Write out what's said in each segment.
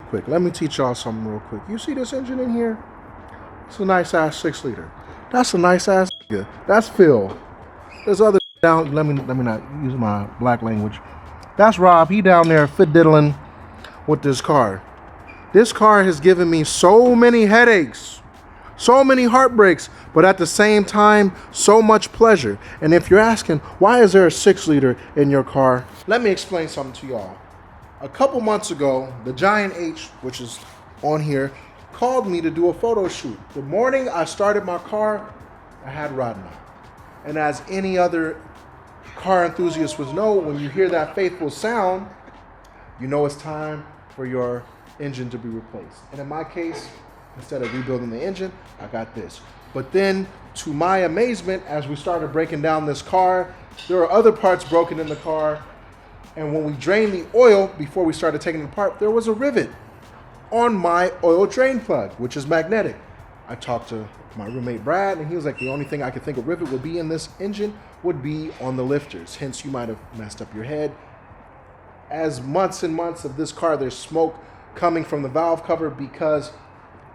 quick. Let me teach y'all something real quick. You see this engine in here? It's a nice ass 6 liter. That's a nice ass nigga. That's Phil. There's other down. Let me not use my black language. That's Rob. He down there fiddling with this car. This car has given me so many headaches, so many heartbreaks, but at the same time, so much pleasure. And if you're asking, why is there a 6 liter in your car? Let me explain something to y'all. A couple months ago, the Giant H, which is on here, called me to do a photo shoot. The morning I started my car, I had rod knock. And as any other car enthusiast would know, when you hear that faithful sound, you know it's time for your engine to be replaced. And in my case, instead of rebuilding the engine, I got this. But then, to my amazement, as we started breaking down this car, there are other parts broken in the car. And when we drained the oil, before we started taking it apart, there was a rivet on my oil drain plug, which is magnetic. I talked to my roommate Brad, and he was like, the only thing I could think a rivet would be in this engine would be on the lifters. Hence, you might have messed up your head. As months and months of this car, there's smoke coming from the valve cover because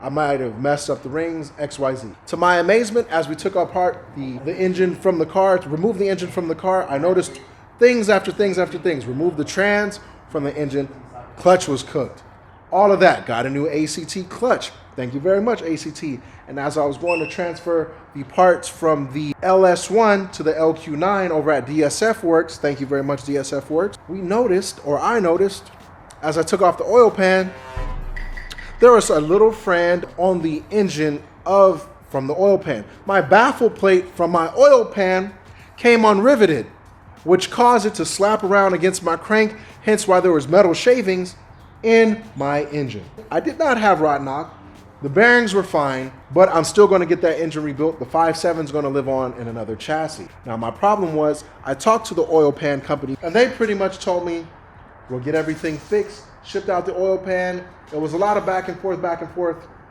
I might have messed up the rings, XYZ. To my amazement, as we took apart the engine from the car, to remove the engine from the car, I noticed things after things after things. Removed the trans from the engine, clutch was cooked. All of that, got a new ACT clutch. Thank you very much, ACT. And as I was going to transfer the parts from the LS1 to the LQ9 over at DSF Works, thank you very much, DSF Works, I noticed, as I took off the oil pan, there was a little friend on the engine from the oil pan. My baffle plate from my oil pan came unriveted, which caused it to slap around against my crank, hence why there was metal shavings in my engine. I did not have rod knock. The bearings were fine, but I'm still going to get that engine rebuilt. The 5.7 is going to live on in another chassis. Now, my problem was I talked to the oil pan company, and they pretty much told me, we'll get everything fixed, shipped out the oil pan. There was a lot of back and forth,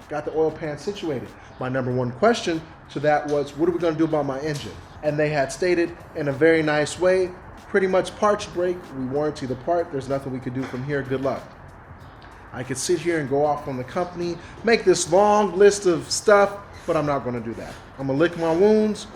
got the oil pan situated. My number one question to that was, what are we going to do about my engine? And they had stated in a very nice way, pretty much parts break, we warranty the part, there's nothing we could do from here, good luck. I could sit here and go off on the company, make this long list of stuff, but I'm not gonna do that. I'm gonna lick my wounds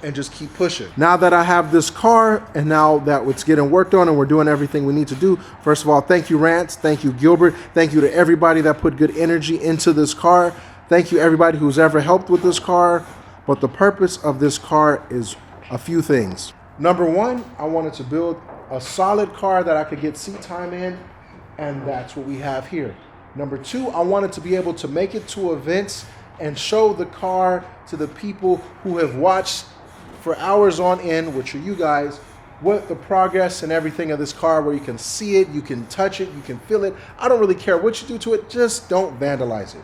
and just keep pushing. Now that I have this car, and now that it's getting worked on and we're doing everything we need to do, first of all, thank you Rance, thank you Gilbert, thank you to everybody that put good energy into this car. Thank you everybody who's ever helped with this car. But the purpose of this car is a few things. Number one, I wanted to build a solid car that I could get seat time in, and that's what we have here. Number two, I wanted to be able to make it to events and show the car to the people who have watched for hours on end, which are you guys, what the progress and everything of this car, where you can see it, you can touch it, you can feel it. I don't really care what you do to it, just don't vandalize it.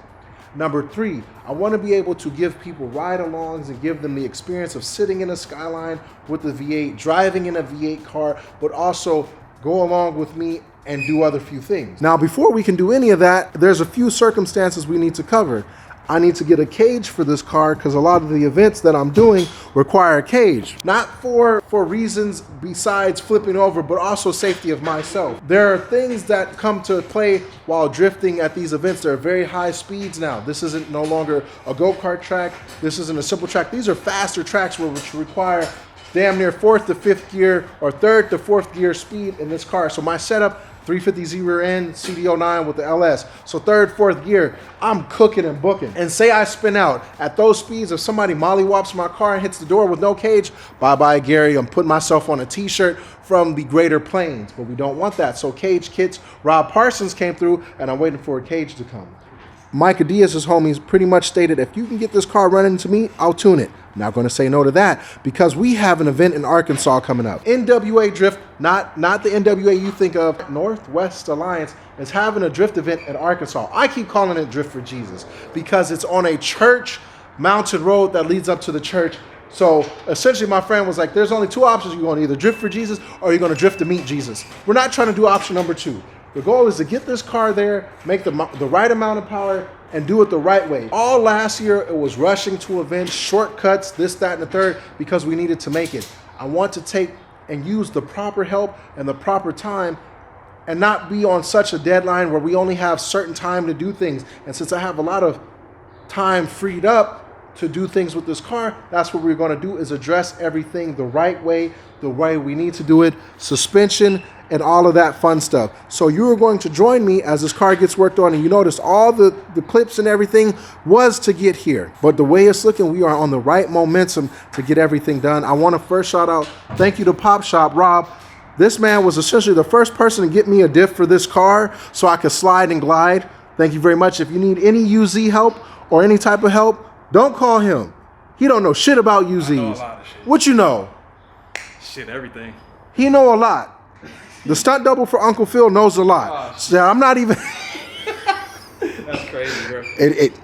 Number three, I want to be able to give people ride-alongs and give them the experience of sitting in a Skyline with the V8, driving in a V8 car, but also go along with me and do other few things. Now, before we can do any of that, there's a few circumstances we need to cover. I need to get a cage for this car because a lot of the events that I'm doing require a cage. Not for reasons besides flipping over, but also safety of myself. There are things that come to play while drifting at these events. There are very high speeds now. This isn't no longer a go-kart track. This isn't a simple track. These are faster tracks which require damn near 4th to 5th gear or 3rd to 4th gear speed in this car. So my setup, 350Z rear end, CD09 with the LS. So 3rd, 4th gear, I'm cooking and booking. And say I spin out at those speeds, if somebody mollywops my car and hits the door with no cage, bye-bye Gary, I'm putting myself on a t-shirt from the Greater Plains, but we don't want that. So cage kits, Rob Parsons came through and I'm waiting for a cage to come. Micah Diaz's homies pretty much stated, if you can get this car running to me, I'll tune it. Not going to say no to that because we have an event in Arkansas coming up. NWA Drift, not the NWA you think of, Northwest Alliance, is having a drift event in Arkansas. I keep calling it Drift for Jesus because it's on a church mounted road that leads up to the church. So essentially my friend was like, there's only two options. You're going to either drift for Jesus or you're going to drift to meet Jesus. We're not trying to do option number two. The goal is to get this car there, make the right amount of power, and do it the right way. All last year, it was rushing to events, shortcuts, this, that, and the third, because we needed to make it. I want to take and use the proper help and the proper time and not be on such a deadline where we only have certain time to do things. And since I have a lot of time freed up to do things with this car, that's what we're going to do, is address everything the right way we need to do it, suspension and all of that fun stuff. So you are going to join me as this car gets worked on, and you notice all the clips and everything was to get here. But the way it's looking, we are on the right momentum to get everything done. I want to first shout out, thank you to Pop Shop Rob. This man was essentially the first person to get me a diff for this car so I could slide and glide. Thank you very much. If you need any UZ help or any type of help, don't call him. He don't know shit about UZs. I know a lot of shit. What you know? Shit, everything. He know a lot. The stunt double for Uncle Phil knows a lot. Oh, so I'm not even... That's crazy, bro.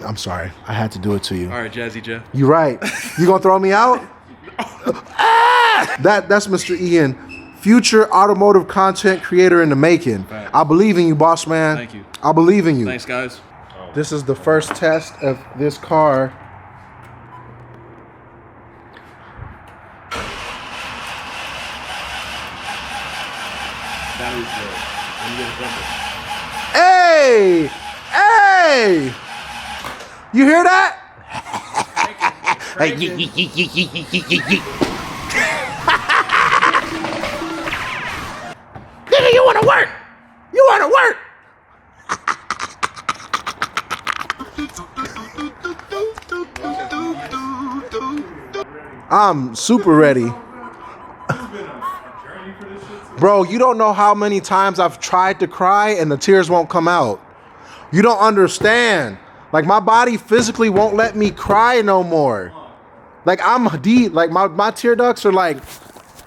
I'm sorry. I had to do it to you. All right, Jazzy Jeff. You right. You gonna throw me out? That's Mr. Ian, future automotive content creator in the making. Right. I believe in you, boss man. Thank you. I believe in you. Thanks, guys. This is the first test of this car. Hey! Hey! You hear that? Nigga, you wanna work? You wanna work? I'm super ready. Bro, you don't know how many times I've tried to cry and the tears won't come out. You don't understand. Like, my body physically won't let me cry no more. Like, I'm deep. Like, my tear ducts are like,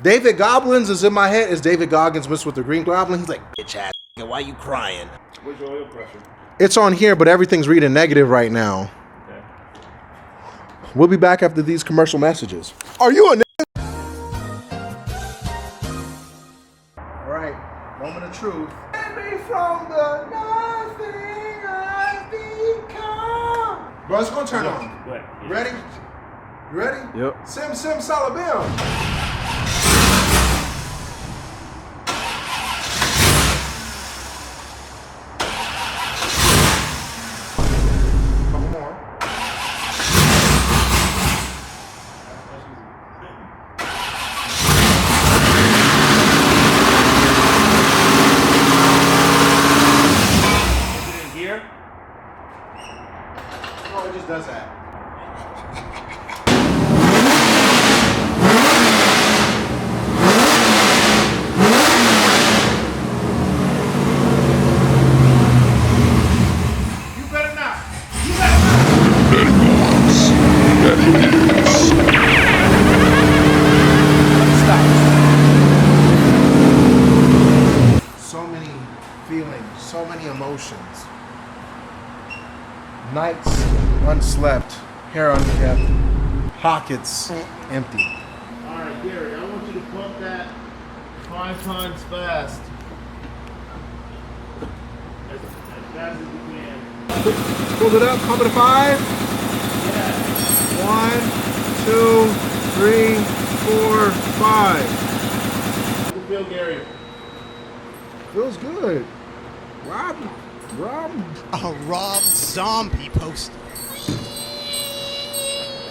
David Goggins is in my head. Is David Goggins mixed with the Green Goblin? He's like, bitch ass, why you crying? Where's your oil pressure? It's on here, but everything's reading negative right now. Okay. We'll be back after these commercial messages. Are you a nigga? All right, moment of truth. Baby, from the nothing I've become. Bro, it's gonna turn on. You ready? You ready? Yep. Sim Salabim. Does that. You better not. You better not. Stop. So many feelings, so many emotions. Nights unslept, hair unkept, pockets empty. All right, Gary, I want you to pump that 5 times fast. As fast as you can. Pull it up, pump it to 5. Yeah. 1, 2, 3, 4, 5. How do you feel, Gary? Feels good. Rob. A Rob Zombie poster.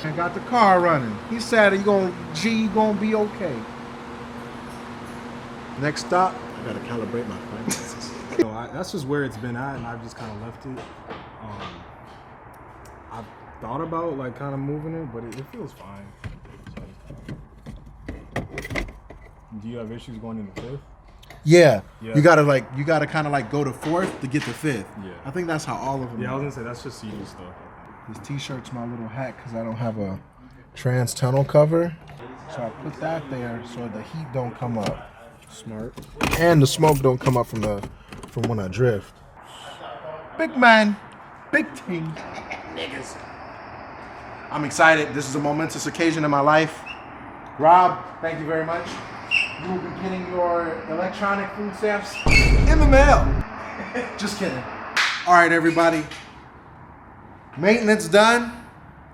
I got the car running. He said, you gonna be okay. Next stop, I gotta calibrate my finances. That's just where it's been at, and I've just kind of left it. I've thought about like kind of moving it, but it feels fine. Do you have issues going into 5th? Yeah. Yeah. You gotta kind of like go to 4th to get to 5th. Yeah. I think that's how all of them. Yeah, I are. was gonna say that's just CD stuff. This t-shirt's my little hat because I don't have a trans tunnel cover. So I put that there so the heat don't come up. Smart. And the smoke don't come up from when I drift. Big man. Big team. Niggas. I'm excited. This is a momentous occasion in my life. Rob, thank you very much. You will be getting your electronic food stamps in the mail. Just kidding. All right, everybody. Maintenance done.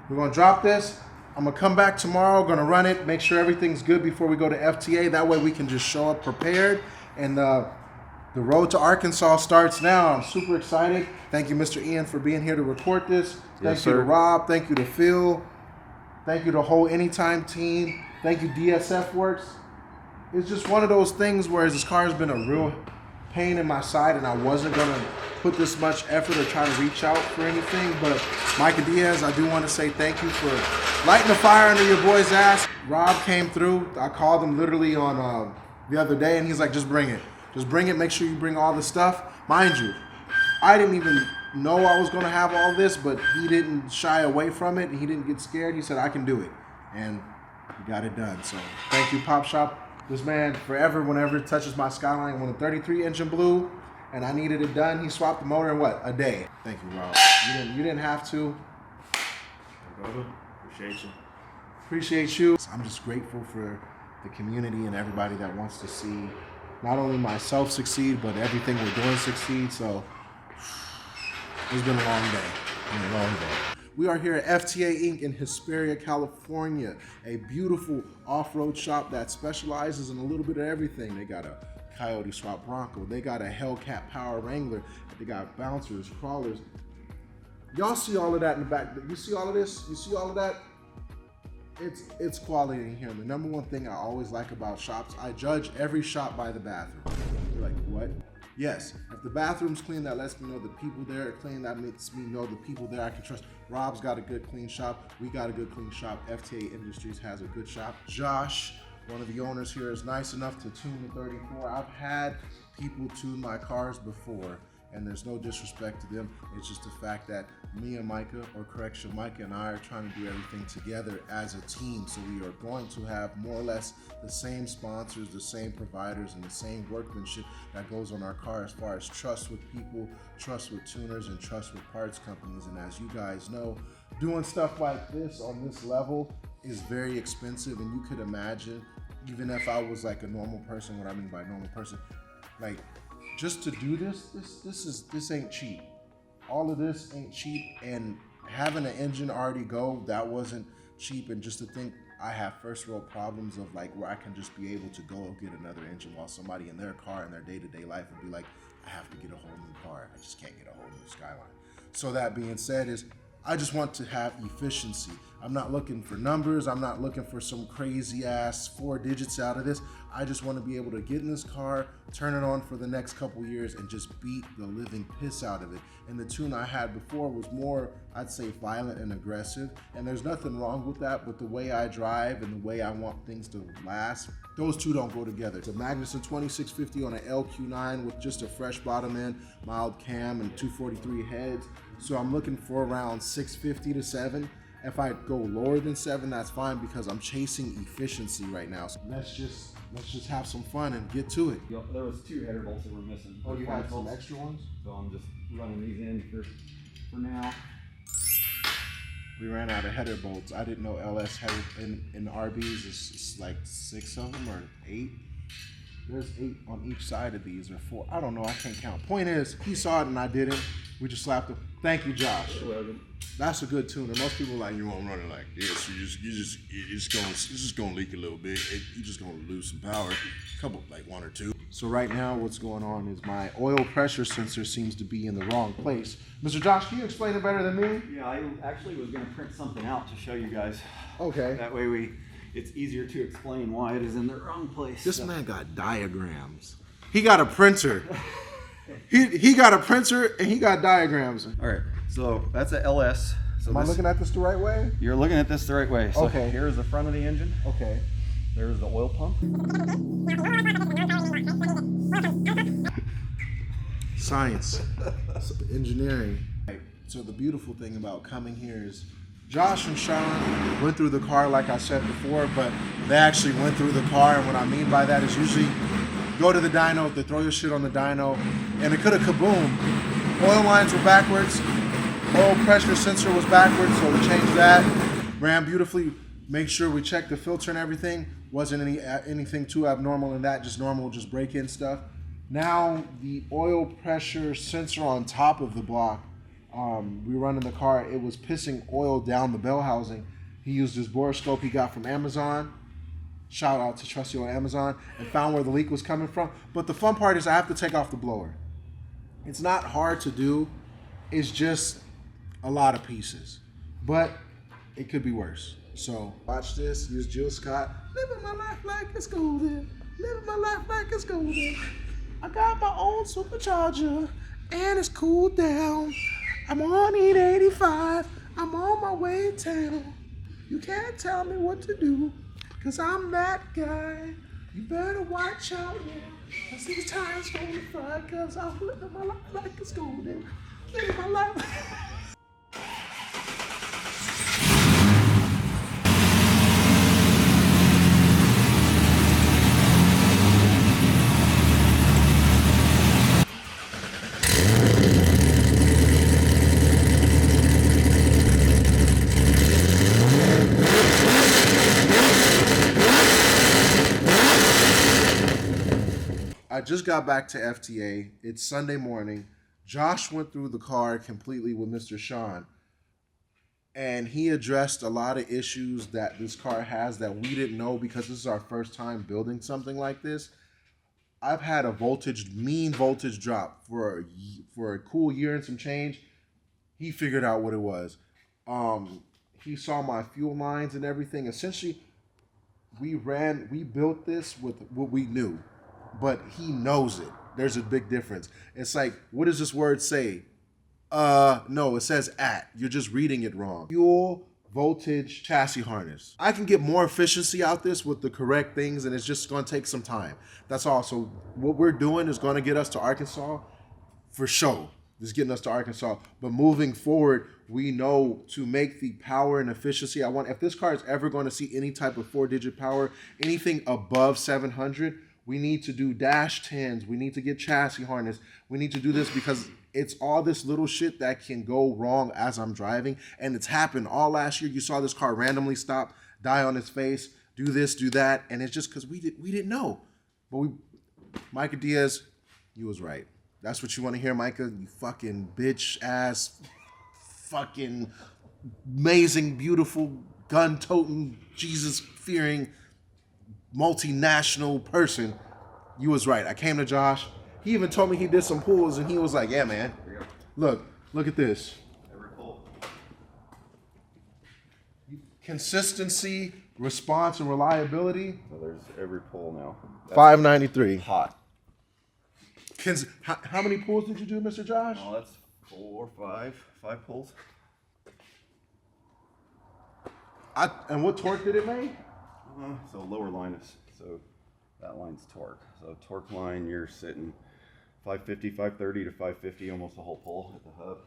We're gonna drop this. I'm gonna come back tomorrow, gonna run it, make sure everything's good before we go to FTA. That way we can just show up prepared and The road to Arkansas starts now. I'm super excited. Thank you, Mr. Ian, for being here to record this. Thank you to Rob. Thank you to Phil. Thank you to the whole Anytime team. Thank you, DSF Works. It's just one of those things where this car has been a real pain in my side, and I wasn't going to put this much effort or try to reach out for anything. But Micah Diaz, I do want to say thank you for lighting the fire under your boy's ass. Rob came through. I called him literally on the other day, and he's like, just bring it. Just bring it. Make sure you bring all the stuff. Mind you, I didn't even know I was going to have all this, but he didn't shy away from it. He didn't get scared. He said, I can do it. And he got it done. So thank you, Pop Shop. This man, forever, whenever it touches my Skyline, when the 33 engine blew and I needed it done, he swapped the motor in what? A day. Thank you, Rob. You didn't have to. Brother, appreciate you. Appreciate you. I'm just grateful for the community and everybody that wants to see not only myself succeed, but everything we're doing succeed. So it's been a long day. We are here at FTA Inc. in Hesperia, California, a beautiful off-road shop that specializes in a little bit of everything. They got a Coyote Swap Bronco. They got a Hellcat Power Wrangler. They got bouncers, crawlers. Y'all see all of that in the back. You see all of this? You see all of that? It's quality in here. And the number one thing I always like about shops, I judge every shop by the bathroom. You're like, what? Yes, if the bathroom's clean, that lets me know the people there are clean. That makes me know the people there I can trust. Rob's got a good, clean shop. We got a good, clean shop. FTA Industries has a good shop. Josh, one of the owners here, is nice enough to tune the 34. I've had people tune my cars before, and there's no disrespect to them. It's just the fact that me and Micah, or correction, Micah and I are trying to do everything together as a team. So we are going to have more or less the same sponsors, the same providers, and the same workmanship that goes on our car as far as trust with people, trust with tuners, and trust with parts companies. And as you guys know, doing stuff like this on this level is very expensive. And you could imagine, even if I was like a normal person, what I mean by normal person, like, just to do this ain't cheap. All of this ain't cheap, and having an engine already go, that wasn't cheap. And just to think I have first world problems of like where I can just be able to go get another engine while somebody in their car in their day-to-day life would be like, I have to get a whole new car. I just can't get a whole new Skyline. So that being said, is I just want to have efficiency. I'm not looking for numbers. I'm not looking for some crazy ass 4 digits out of this. I just want to be able to get in this car, turn it on for the next couple years, and just beat the living piss out of it. And the tune I had before was more, I'd say, violent and aggressive. And there's nothing wrong with that, but the way I drive and the way I want things to last, those two don't go together. It's a Magnuson 2650 on an LQ9 with just a fresh bottom end, mild cam, and 243 heads. So I'm looking for around 650 to 7. If I go lower than 7, that's fine, because I'm chasing efficiency right now. So let's just have some fun and get to it. Yep, there was 2 header bolts that were missing. Oh, you had some extra ones? So I'm just running these in for now. We ran out of header bolts. I didn't know LS had in RBs. It's like 6 of them or 8. There's 8 on each side of these, or 4. I don't know. I can't count. Point is, he saw it and I didn't. We just slapped him. Thank you, Josh. That's a good tuner. Most people are like, you won't run it like this. It's just gonna leak a little bit. You're just gonna lose some power. A couple, like 1 or 2. So right now, what's going on is my oil pressure sensor seems to be in the wrong place. Mr. Josh, can you explain it better than me? Yeah, I actually was going to print something out to show you guys. Okay. That way it's easier to explain why it is in the wrong place. This man got diagrams. He got a printer. he got a printer and he got diagrams. All right, so that's a LS. So Am I looking at this the right way? You're looking at this the right way. So okay. Here's the front of the engine. Okay. There's the oil pump. Science. Engineering. So the beautiful thing about coming here is Josh and Sean went through the car like I said before, but they actually went through the car, and what I mean by that is usually go to the dyno, they throw your shit on the dyno, and it could have kaboom. Oil lines were backwards, oil pressure sensor was backwards, so we changed that, ran beautifully, make sure we checked the filter and everything. Wasn't anything too abnormal in that, just normal, just break-in stuff. Now the oil pressure sensor on top of the block, we run in the car, it was pissing oil down the bell housing. He used his borescope he got from Amazon, Shout out to Trusty on Amazon, and found where the leak was coming from. But the fun part is I have to take off the blower. It's not hard to do. It's just a lot of pieces. But it could be worse. So watch this. Use Jill Scott. Living my life like it's golden. Living my life like it's golden. I got my own supercharger and it's cooled down. I'm on E85. I'm on my way town. You can't tell me what to do, cause I'm that guy. You better watch out now, cause these tires gonna fry, cause I'm living my life like it's golden. Living my life. I just got back to FTA. It's Sunday morning. Josh went through the car completely with Mr. Sean, and he addressed a lot of issues that this car has that we didn't know because this is our first time building something like this. I've had a mean voltage drop for a cool year and some change. He figured out what it was. He saw my fuel lines and everything. Essentially, we built this with what we knew. But he knows it. There's a big difference. It's like, what does this word say? No, it says at. You're just reading it wrong. Fuel, voltage, chassis harness. I can get more efficiency out this with the correct things, and it's just going to take some time. That's all. So what we're doing is going to get us to Arkansas for sure. It's getting us to Arkansas. But moving forward, we know to make the power and efficiency I want. If this car is ever going to see any type of 4-digit power, anything above 700, we need to do dash 10s. We need to get chassis harness. We need to do this because it's all this little shit that can go wrong as I'm driving. And it's happened all last year. You saw this car randomly stop, die on its face, do this, do that. And it's just because we didn't know. But Micah Diaz, you was right. That's what you want to hear, Micah. You fucking bitch ass, fucking amazing, beautiful, gun-toting, Jesus-fearing, multinational person. You was right. I came to Josh. He even told me he did some pulls, and he was like, yeah, man. Look at this. Every pull. Consistency, response, and reliability. So there's every pull now. That's 593. hot. How many pulls did you do, Mr. Josh? Oh, that's 4, 5 pulls. And what torque did it make? So lower line is, so that line's torque. So torque line, you're sitting 550, 530 to 550, almost the whole pull at the hub.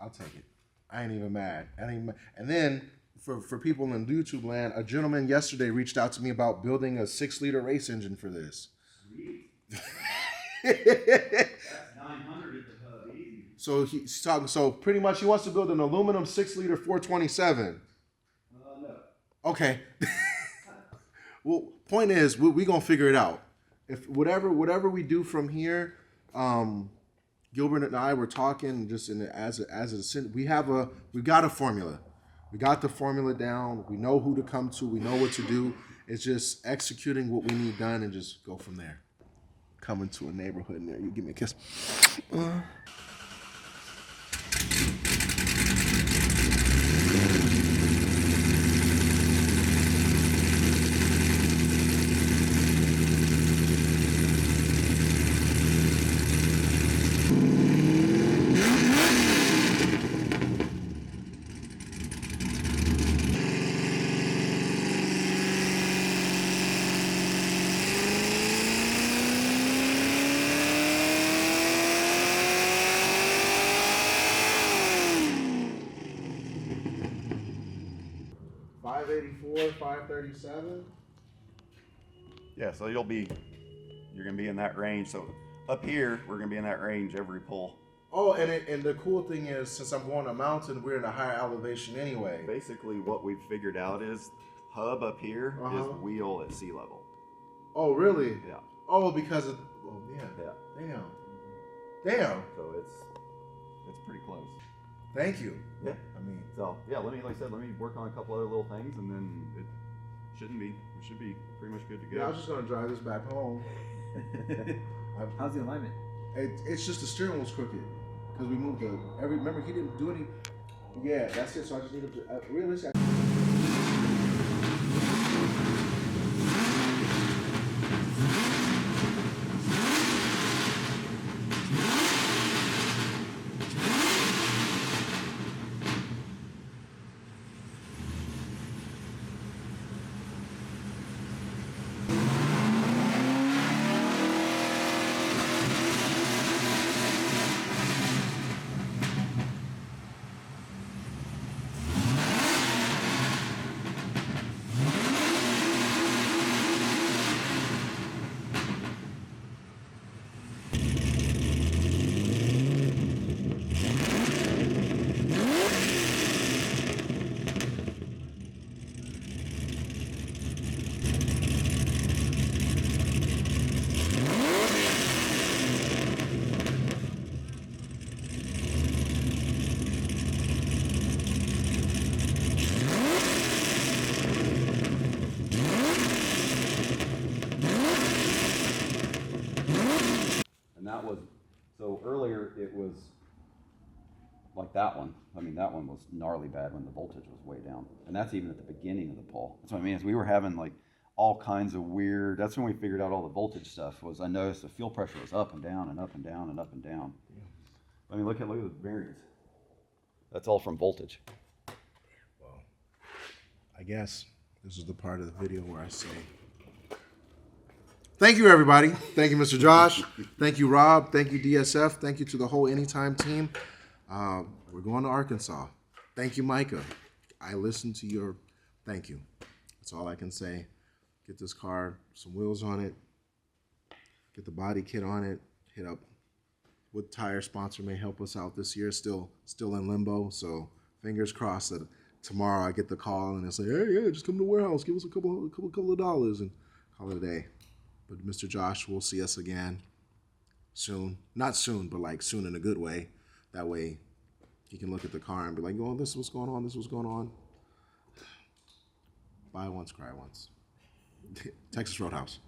I'll take it. I ain't even mad. And then for people in YouTube land, a gentleman yesterday reached out to me about building a 6-liter race engine for this. That's 900 at the hub, easy. So he's talking. So pretty much, he wants to build an aluminum 6-liter 427. No. Okay. Well, point is, we gonna figure it out. If whatever we do from here, Gilbert and I were talking just we've got a formula. We got the formula down. We know who to come to. We know what to do. It's just executing what we need done and just go from there. Coming to a neighborhood in there. You give me a kiss. 584, 537. Yeah, so you're gonna be in that range. So up here, we're gonna be in that range every pull. Oh, and the cool thing is, since I'm going a mountain, we're in a higher elevation anyway. Basically, what we've figured out is hub up here is wheel at sea level. Oh, really? Yeah. Oh, because of. Oh, yeah. Yeah. Damn. So it's pretty close. Thank you. Yeah. I mean. So yeah, like I said, let me work on a couple other little things, and then Shouldn't be. We should be pretty much good to go. Yeah, I was just gonna drive this back home. How's the alignment? It's just the steering wheel's crooked because we moved the every. Remember, he didn't do any. Yeah, that's it. So I just need to realistically. And that was, so earlier it was like that one. I mean, that one was gnarly bad when the voltage was way down. And that's even at the beginning of the pull. That's what I mean, is we were having like all kinds of weird, that's when we figured out all the voltage stuff was I noticed the fuel pressure was up and down and up and down and up and down. I mean, look at the variance. That's all from voltage. Well, I guess this is the part of the video where I say, thank you, everybody. Thank you, Mr. Josh. Thank you, Rob. Thank you, DSF. Thank you to the whole Anytime team. We're going to Arkansas. Thank you, Micah. I listened to your thank you. That's all I can say. Get this car, some wheels on it, get the body kit on it, hit up what tire sponsor may help us out this year. Still in limbo, so fingers crossed that tomorrow I get the call and they say, hey, yeah, just come to the warehouse, give us a couple of dollars and call it a day. But Mr. Josh will see us again soon. Not soon, but like soon in a good way. That way he can look at the car and be like, oh, this is what's going on, this is what's going on. Buy once, cry once. Texas Roadhouse.